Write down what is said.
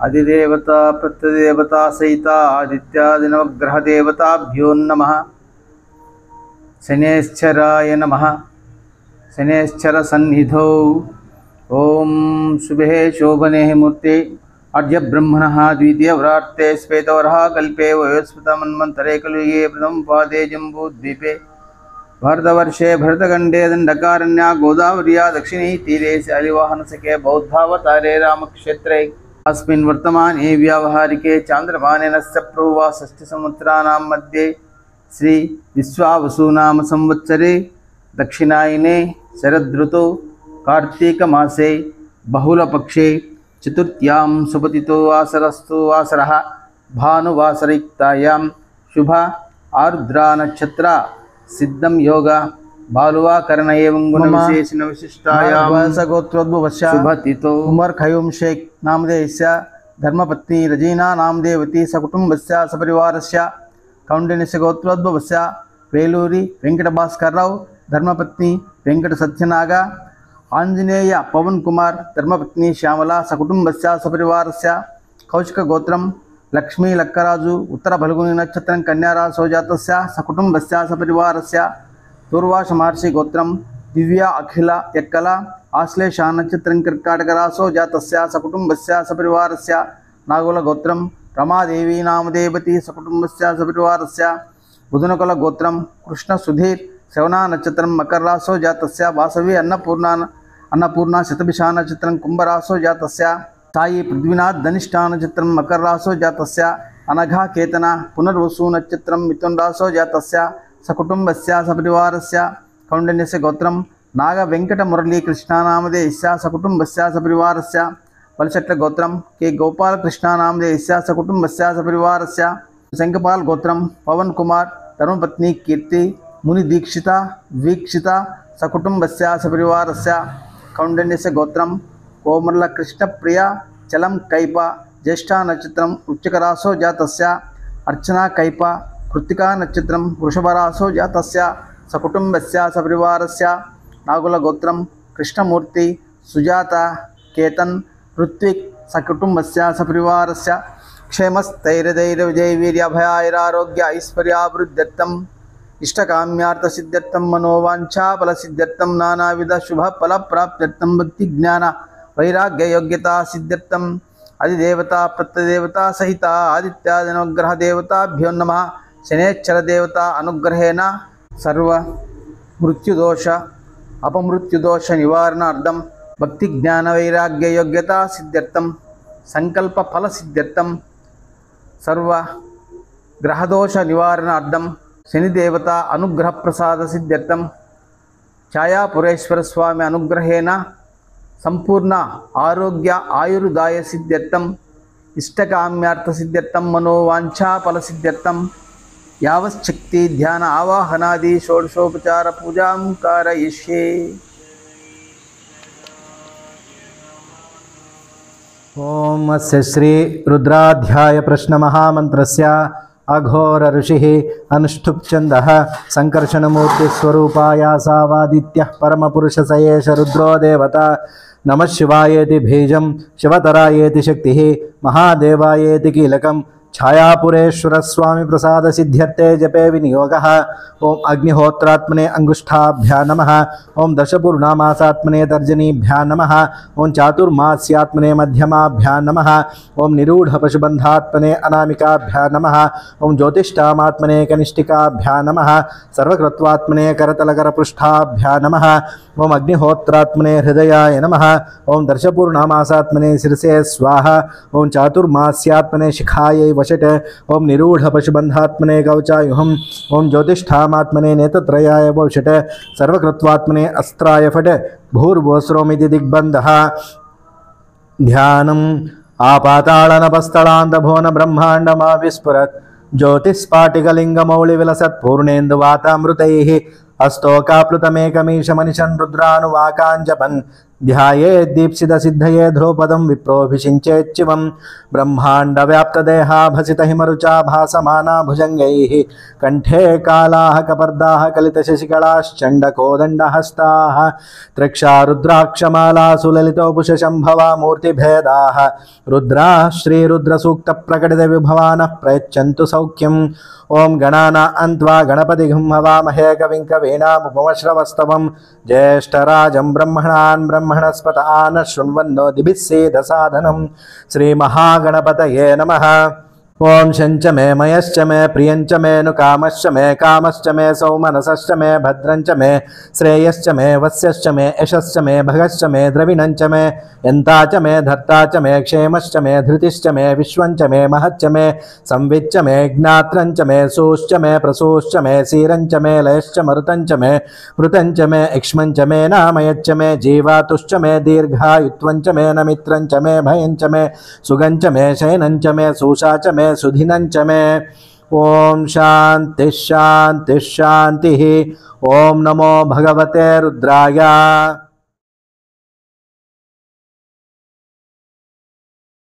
अधिदेवता प्रत्यदेवता सहिता आदित्यादिनवग्रहदेवताभ्यो नमः। शनैश्चराय नमः। शनैश्चर सन्निधौ ओम शुभे शोभने मूर्ते अर्घ्य ब्रह्मणः द्वितीयव्राते श्वेतवरः कल्पे वयोस्फुतमन्वन्तरे कलयुगे प्रथम पादे जम्बूद्वीपे भारतवर्षे भरतखण्डे दण्डकारण्या गोदावर्या दक्षिणे तीरे शालिवाहनसखे बौद्धावतारे रामक्षेत्रे अस्मिन् वर्तमाने व्यावहारिके चान्द्रमानेनस्य प्रोवा षष्ठिसंवत्सराणां मध्ये श्री विश्वावसुनाम संवत्सरे दक्षिणायने शरदृतौ कार्तीकमासे बहुलपक्षे चतुर्थ्यां सुपतितो वासरस्तु वासरः भानुवासरयुक्तायां शुभ आर्द्रा नक्षत्र सिद्धं योग बालुवाकरण एवं गुण विशेषण विशिष्टायां गोत्रोद्भवस्य शुभतितो उमर खयूम शेख नामधेयस्य धर्मपत्नी रजीना नामदेवती सकुटुंबस्य सपरिवारस्य कौंडिन्यस्य गोत्रोद्भवस्य वेलूरी वेंकटभास्करराव धर्मपत्नी वेंकट सत्यनाग आंजनेय पवन कुमार धर्मपत्नी श्यामला सकुटुंबस्य सपरिवारस्य कौशिक गोत्रम लक्ष्मी लक्कराजु उत्तर फल्गुनी नक्षत्रं कन्या राशौ जातस्य सकुटुंबस्य सपरिवारस्य दूर्वास महर्षि गोत्रम दिव्या अखिल यक्कला आश्लेषा नक्षत्रं कर्काटक राशौ जातस्य सकुटुंबस्य सपरिवारस्य नागुल गोत्रम रमादेवी नामदेवती सकुटुंबस्य सपरिवारस्य बुधनकुल गोत्रम कृष्ण सुधीर श्रवणा नक्षत्रं मकर राशौ जातस्य वासवी अन्नपूर्णा शतभिषा नक्षत्रं कुंभ राशौ जातस्य साई पृथ्वीनाथ धनिष्ठा नक्षत्रं मकर राशौ जातस्य अनघा केतना पुनर्वसु नक्षत्रं मिथुन राशौ जातस्य सकुटुंबस्य सपरिवारस्य कौंडिन्यस्य गोत्रं नाग वेंकट मुरली कृष्णा नामधेयस्य सकुटुंबस्य सपरिवारस्य वलशट्ल गोत्रं के गोपाल कृष्णा नामधेयस्य सकुटुंबस्य सपरिवारस्य शंखपाल गोत्रं पवन कुमार धर्मपत्नी कीर्ति मुनि दीक्षिता वीक्षिता सकुटुंबस्य सपरिवारस्य कौंडिन्यस्य गोत्रं कोमर्ल कृष्ण प्रिया चलम कैप ज्येष्ठा नक्षत्रं वृश्चिक राशौ जातस्य अर्चना कैप कृत्तिका नक्षत्रं वृषभ राशौ जातस्य सकुटुंबस्य सपरिवारस्य नागुल गोत्रं कृष्णमूर्ति सुजाता केतन ऋत्विक सकुटुंबस्य सपरिवारस्य क्षेमस्थैर्यधैर्य विजय वीर्याभयारोग्य ऐश्वर्याभिवृद्ध्यर्थम् इष्टकाम्यार्थसिद्ध्यर्थं मनोवांछाफलसिद्ध्यर्थं नानाविध शुभफलप्राप्त्यर्थं भक्तिज्ञान वैराग्ययोग्यता सिद्ध्यर्थम् अधिदेवता प्रत्यदेवता सहिता आदित्यादिनवग्रहदेवताभ्यो नमः। शनैश्चरदेवता अनुग्रहेण सर्व मृत्युदोष अपमृत्युदोष निवारणार्थं भक्तिज्ञान वैराग्ययोग्यता सिद्ध्यर्थं संकल्पफलसिद्ध्यर्थं सर्व ग्रहदोष निवारणार्थं शनिदेवता अनुग्रह प्रसाद सिद्ध्यर्थं छायापुरेश्वर स्वामी अनुग्रहेण संपूर्ण आरोग्य आयुर्दाय सिद्ध्यर्थं इष्टकाम्यार्थ सिद्ध्यर्थं मनोवांछाफल सिद्ध्यर्थं यावच्छक्ति ध्यान आवाहनादि षोडशोपचार पूजां कारयिष्ये। ओम अस्य श्री रुद्राध्याय प्रश्न महामंत्रस्य अघोर ऋषिः अनुष्ठुप्छन्दः संकर्षणमूर्तिस्वरूपायासावादित्यः परमपुरुषः स एष रुद्रो देवता। नमः शिवायेति बीजं शिवतरायेति शक्तिः महादेवायेति कीलकं छायापुरेश्वर स्वामी प्रसाद सिद्ध्यर्थे जपे विनियोगः। ओम अग्निहोत्रात्मने अंगुष्ठाभ्या नमः। ओम दशपूर्णामासात्मने तर्जनीभ्या नमः। ओम चातुर्मास्यात्मने मध्यमाभ्या नमः। ओम निरूढ़ पशुबंधात्मने अनामिकाभ्या नमः। ओम ज्योतिष्ठामात्मने कनिष्ठिकाभ्या नमः। सर्वकृत्वात्मने करतलकरपृष्ठाभ्या नमः। ओम अग्निहोत्रात्मने हृदयाय नमः। ओम दर्शपूर्णामासात्मने शिरसे स्वाहा। ओम चातुर्मास्यात्मने शिखायै वषट। ओम निरूढ़ पशुबंधात्मने कवचायुहम्। ओम ज्योतिष्ठामात्मने नेत्रत्रयाय वषट। सर्वकृत्वात्मने अस्त्राय फट। भूर्भुवस्रोमिति दिग्बन्धः। ध्यानम् आपाताळनपस्थलान्तभुवन ब्रह्माण्डमाविस्फुरत् ज्योतिस्फाटिकलिङ्गमौलिविलसत् पूर्णेन्दुवातामृतैः अस्तोकाप्लुतमेकमीशमनिशन् रुद्रानुवाकाञ्जपन् ध्यायेद्दीप्सितसिद्धये ध्रुवपदं विप्रोऽभिषिञ्चेच्छिवं ब्रह्माण्डव्याप्तदेहाभसितहिमरुचा भासमाना भुजङ्गैः कण्ठे कालाः कपर्दाः कलितशशिकलाश्चण्डकोदण्डहस्ताः त्रिक्षारुद्राक्षमालासु ललितोपुषशम्भवा मूर्तिभेदाः रुद्राः श्रीरुद्रसूक्तप्रकटितविभवानः प्रयच्छन्तु सौख्यम्। ओं गणानान्त्वा गणपतिं हवामहे कविं कवीनामुपमश्रवस्तवं ज्येष्ठराजं ब्रह्मणान् ब्रह्मणस्पत आनः शृण्वन्नो दिभिः सेदसादनं श्रीमहागणपतये नमः। ओं शञ्च मे मयश्च मे प्रियञ्च मे नुकामश्च मे कामश्च मे सौमनसश्च मे भद्रञ्च मे श्रेयश्च मे वस्यश्च मे यशश्च मे भगश्च मे द्रविणञ्च मे यन्ता च मे धर्ता च मे क्षेमश्च मे धृतिश्च मे विश्वञ्च मे महच्च मे संविच्च मे ज्ञात्रञ्च मे सूश्च मे प्रसूश्च मे सीरञ्च मे लयश्च मरुतञ्च मे मृतञ्च मे इक्ष्मञ्च मे नामयच्च मे जीवातुश्च मे दीर्घायुत्वञ्च मे नमित्रञ्च मे भयञ्च मे सुगञ्च मे शयनञ्च मे सूषा च मे सुधिनञ्च मे। ओम शांति शांति शांति। ओम नमो भगवते रुद्राय।